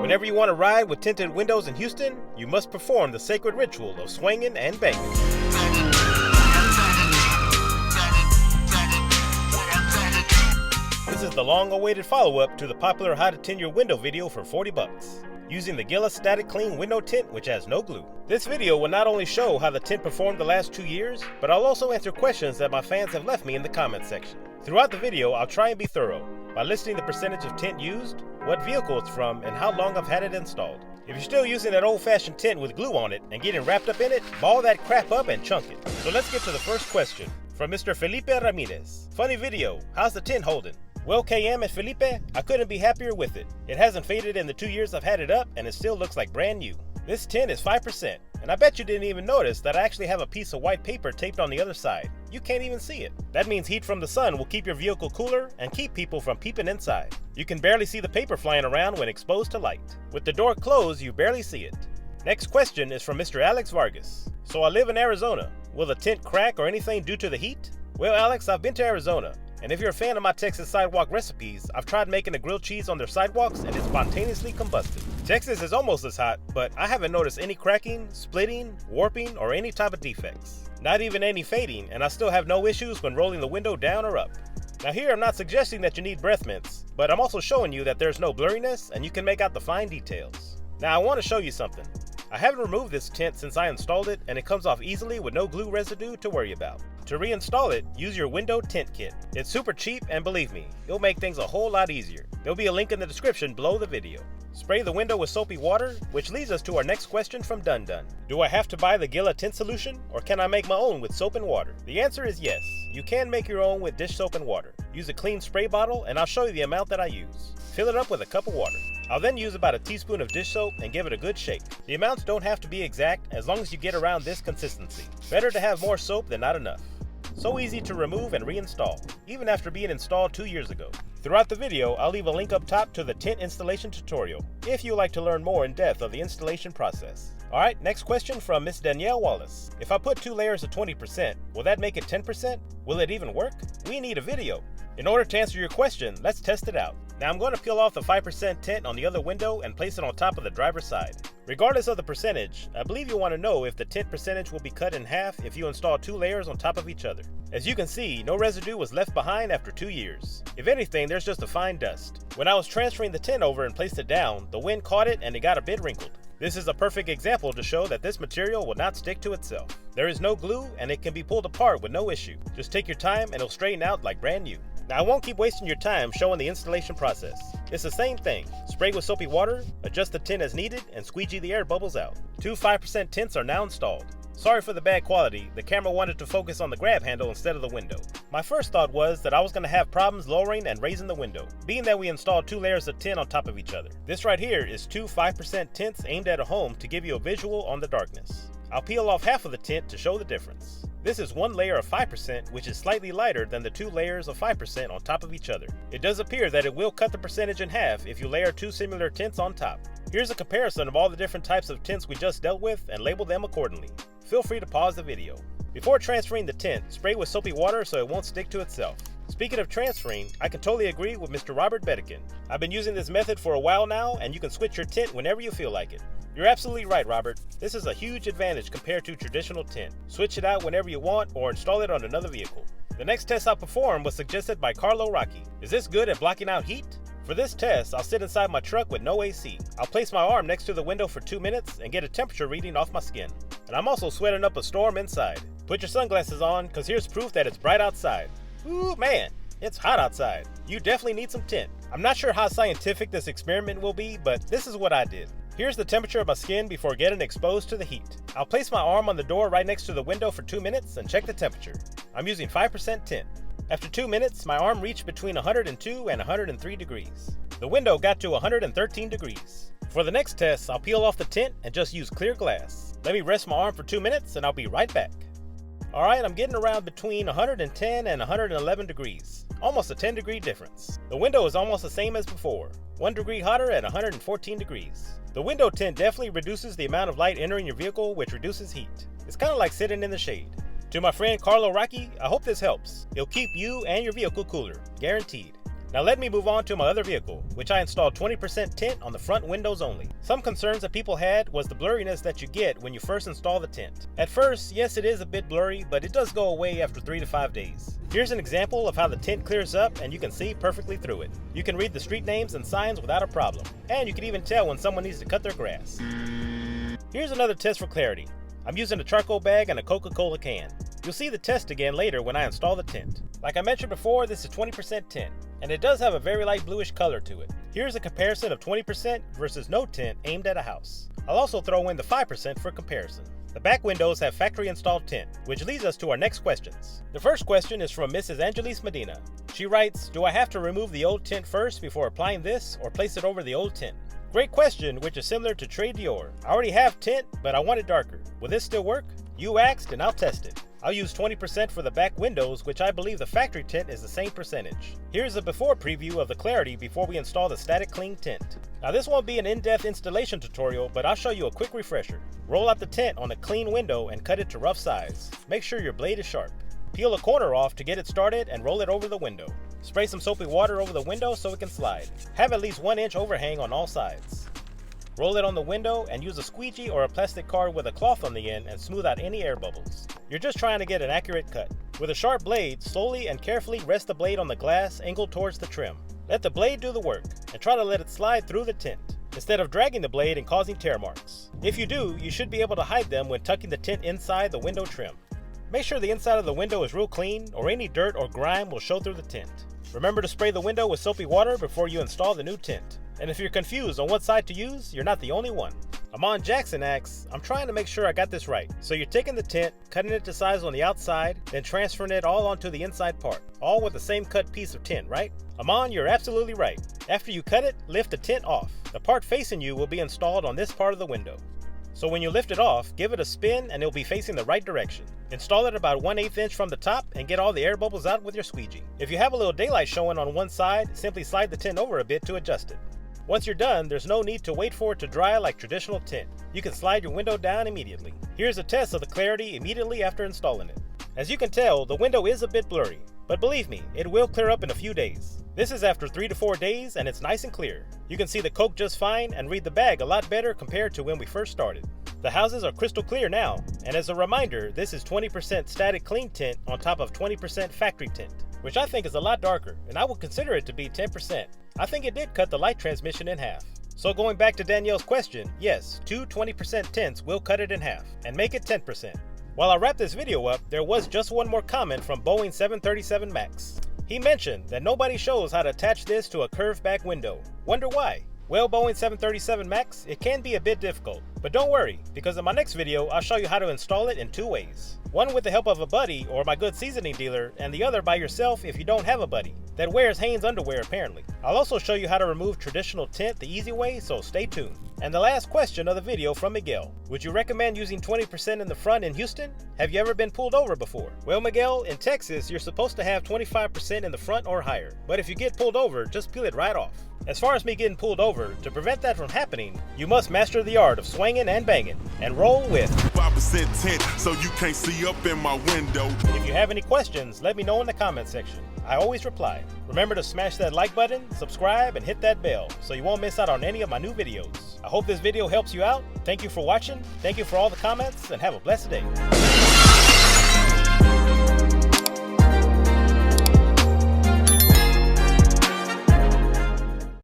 Whenever you want to ride with tinted windows in Houston, you must perform the sacred ritual of swangin' and bangin'. This is the long-awaited follow-up to the popular How to Tint Your Window video for 40 bucks, using the GILA Static Clean Window Tint, which has no glue. This video will not only show how the tint performed the last 2 years, but I'll also answer questions that my fans have left me in the comment section. Throughout the video, I'll try and be thorough by listing the percentage of tint used, what vehicle it's from, and how long I've had it installed. If you're still using that old-fashioned tint with glue on it and getting wrapped up in it, ball that crap up and chunk it. So let's get to the first question from Mr. Felipe Ramirez. Funny video, how's the tint holding? Well, KM and Felipe, I couldn't be happier with it. It hasn't faded in the 2 years I've had it up, and it still looks like brand new. This tint is 5%, and I bet you didn't even notice that I actually have a piece of white paper taped on the other side. You can't even see it. That means heat from the sun will keep your vehicle cooler and keep people from peeping inside. You can barely see the paper flying around when exposed to light. With the door closed, you barely see it. Next question is from Mr. Alex Vargas. So I live in Arizona. Will the tint crack or anything due to the heat? Well, Alex, I've been to Arizona. And if you're a fan of my Texas sidewalk recipes, I've tried making a grilled cheese on their sidewalks and it spontaneously combusted. Texas is almost as hot, but I haven't noticed any cracking, splitting, warping, or any type of defects. Not even any fading, and I still have no issues when rolling the window down or up. Now here I'm not suggesting that you need breath mints, but I'm also showing you that there's no blurriness and you can make out the fine details. Now I want to show you something. I haven't removed this tint since I installed it, and it comes off easily with no glue residue to worry about. To reinstall it, use your window tint kit. It's super cheap, and believe me, it'll make things a whole lot easier. There'll be a link in the description below the video. Spray the window with soapy water, which leads us to our next question from Dun Dun. Do I have to buy the GILA tint solution, or can I make my own with soap and water? The answer is yes. You can make your own with dish soap and water. Use a clean spray bottle, and I'll show you the amount that I use. Fill it up with a cup of water. I'll then use about a teaspoon of dish soap and give it a good shake. The amounts don't have to be exact as long as you get around this consistency. Better to have more soap than not enough. So easy to remove and reinstall, even after being installed 2 years ago. Throughout the video, I'll leave a link up top to the tint installation tutorial, if you'd like to learn more in depth of the installation process. Alright, next question from Miss Danielle Wallace. If I put 2 layers of 20%, will that make it 10%? Will it even work? We need a video. In order to answer your question, let's test it out. Now I'm going to peel off the 5% tint on the other window and place it on top of the driver's side. Regardless of the percentage, I believe you want to know if the tint percentage will be cut in half if you install 2 layers on top of each other. As you can see, no residue was left behind after 2 years. If anything, there's just a fine dust. When I was transferring the tint over and placed it down, the wind caught it and it got a bit wrinkled. This is a perfect example to show that this material will not stick to itself. There is no glue and it can be pulled apart with no issue. Just take your time and it'll straighten out like brand new. Now I won't keep wasting your time showing the installation process. It's the same thing. Spray with soapy water, adjust the tint as needed, and squeegee the air bubbles out. 2 5% tints are now installed. Sorry for the bad quality, the camera wanted to focus on the grab handle instead of the window. My first thought was that I was going to have problems lowering and raising the window, being that we installed 2 layers of tint on top of each other. This right here is 2 5% tints aimed at a home to give you a visual on the darkness. I'll peel off half of the tint to show the difference. This is 1 layer of 5%, which is slightly lighter than the 2 layers of 5% on top of each other. It does appear that it will cut the percentage in half if you layer 2 similar tints on top. Here's a comparison of all the different types of tints we just dealt with and label them accordingly. Feel free to pause the video. Before transferring the tint, spray with soapy water so it won't stick to itself. Speaking of transferring, I can totally agree with Mr. Robert Bedekin. I've been using this method for a while now, and you can switch your tint whenever you feel like it. You're absolutely right, Robert. This is a huge advantage compared to traditional tint. Switch it out whenever you want or install it on another vehicle. The next test I'll perform was suggested by Carlo Rocky. Is this good at blocking out heat? For this test, I'll sit inside my truck with no AC. I'll place my arm next to the window for 2 minutes and get a temperature reading off my skin. And I'm also sweating up a storm inside. Put your sunglasses on, cause here's proof that it's bright outside. Ooh man, it's hot outside. You definitely need some tint. I'm not sure how scientific this experiment will be, but this is what I did. Here's the temperature of my skin before getting exposed to the heat. I'll place my arm on the door right next to the window for 2 minutes and check the temperature. I'm using 5% tint. After 2 minutes, my arm reached between 102 and 103 degrees. The window got to 113 degrees. For the next test, I'll peel off the tint and just use clear glass. Let me rest my arm for 2 minutes and I'll be right back. Alright, I'm getting around between 110 and 111 degrees. Almost a 10-degree difference. The window is almost the same as before. 1 degree hotter at 114 degrees. The window tint definitely reduces the amount of light entering your vehicle, which reduces heat. It's kind of like sitting in the shade. To my friend Carlo Rocky, I hope this helps. It'll keep you and your vehicle cooler, guaranteed. Now let me move on to my other vehicle, which I installed 20% tint on the front windows only. Some concerns that people had was the blurriness that you get when you first install the tint. At first, yes, it is a bit blurry, but it does go away after 3 to 5 days. Here's an example of how the tint clears up and you can see perfectly through it. You can read the street names and signs without a problem, and you can even tell when someone needs to cut their grass. Here's another test for clarity. I'm using a charcoal bag and a Coca-Cola can. You'll see the test again later when I install the tint. Like I mentioned before, this is 20% tint, and it does have a very light bluish color to it. Here's a comparison of 20% versus no tint aimed at a house. I'll also throw in the 5% for comparison. The back windows have factory installed tint, which leads us to our next questions. The first question is from Mrs. Angelis Medina. She writes, do I have to remove the old tint first before applying this, or place it over the old tint? Great question, which is similar to Trey Dior. I already have tint, but I want it darker. Will this still work? You asked and I'll test it. I'll use 20% for the back windows, which I believe the factory tint is the same percentage. Here's a before preview of the clarity before we install the static clean tint. Now this won't be an in-depth installation tutorial, but I'll show you a quick refresher. Roll out the tint on a clean window and cut it to rough size. Make sure your blade is sharp. Peel a corner off to get it started and roll it over the window. Spray some soapy water over the window so it can slide. Have at least 1 inch overhang on all sides. Roll it on the window and use a squeegee or a plastic card with a cloth on the end and smooth out any air bubbles. You're just trying to get an accurate cut. With a sharp blade, slowly and carefully rest the blade on the glass angled towards the trim. Let the blade do the work and try to let it slide through the tint, instead of dragging the blade and causing tear marks. If you do, you should be able to hide them when tucking the tint inside the window trim. Make sure the inside of the window is real clean, or any dirt or grime will show through the tint. Remember to spray the window with soapy water before you install the new tint. And if you're confused on what side to use, you're not the only one. Amon Jackson asks, I'm trying to make sure I got this right. So you're taking the tint, cutting it to size on the outside, then transferring it all onto the inside part, all with the same cut piece of tint, right? Amon, you're absolutely right. After you cut it, lift the tint off. The part facing you will be installed on this part of the window. So when you lift it off, give it a spin and it'll be facing the right direction. Install it about 1/8 inch from the top and get all the air bubbles out with your squeegee. If you have a little daylight showing on one side, simply slide the tint over a bit to adjust it. Once you're done, there's no need to wait for it to dry like traditional tint. You can slide your window down immediately. Here's a test of the clarity immediately after installing it. As you can tell, the window is a bit blurry, but believe me, it will clear up in a few days. This is after 3 to 4 days and it's nice and clear. You can see the coke just fine and read the bag a lot better compared to when we first started. The houses are crystal clear now, and as a reminder, this is 20% static clean tint on top of 20% factory tint, which I think is a lot darker, and I would consider it to be 10%. I think it did cut the light transmission in half. So going back to Danielle's question, yes, two 20% tints will cut it in half, and make it 10%. While I wrap this video up, there was just one more comment from Boeing 737 Max. He mentioned that nobody shows how to attach this to a curved back window. Wonder why? Well, Boeing 737 Max, it can be a bit difficult, but don't worry, because in my next video, I'll show you how to install it in 2 ways. One with the help of a buddy or my good seasoning dealer, and the other by yourself if you don't have a buddy that wears Hanes underwear apparently. I'll also show you how to remove traditional tint the easy way, so stay tuned. And the last question of the video from Miguel. Would you recommend using 20% in the front in Houston? Have you ever been pulled over before? Well, Miguel, in Texas, you're supposed to have 25% in the front or higher. But if you get pulled over, just peel it right off. As far as me getting pulled over, to prevent that from happening, you must master the art of swanging and banging, and roll with 5% tint, so you can't see up in my window. If you have any questions, let me know in the comment section. I always reply. Remember to smash that like button, subscribe, and hit that bell so you won't miss out on any of my new videos. I hope this video helps you out. Thank you for watching, thank you for all the comments, and have a blessed day.